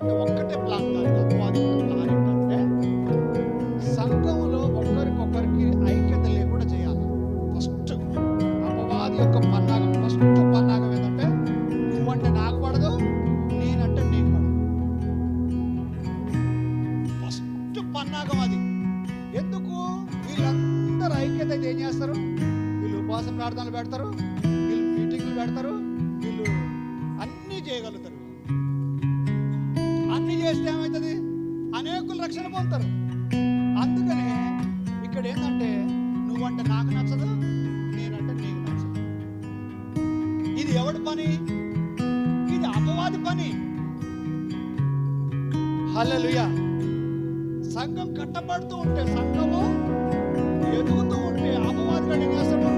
అంటే ఒక్కటే ప్లాన్ కాదు. అపవాది యొక్క ప్లాన్ ఏంటంటే సంఘంలో ఒకరికొకరికి ఐక్యత లేకుండా చేయాలి. ఫస్ట్ అపవాది యొక్క పన్నాగం, ఫస్ట్ పన్నాగం ఏంటంటే నువ్వంటే నాకు పడదు, నేనంటే నీకు పడదు. ఫస్ట్ పన్నాగం అది. ఎందుకు? వీళ్ళందరూ ఐక్యత అయితే ఏం చేస్తారు? వీళ్ళు ఉపవాస ప్రార్థనలు పెడతారు, వీళ్ళు మీటింగ్లు పెడతారు, వీళ్ళు అన్నీ చేయగలుగుతారు. అన్నీ చేస్తే ఏమవుతుంది? అనేకులు రక్షణ పొందుతారు. అందుకనే ఇక్కడ ఏంటంటే నువ్వంటే నాకు నచ్చదు, నేనంటే నీకు నచ్చదు. ఇది ఎవడి పని? ఇది అపవాది పని. హల్లెలూయా. సంఘం కట్టబడుతూ ఉంటే, సంఘము ఎదుగుతూ ఉంటే అపవాది ఏం చేస్తాడు?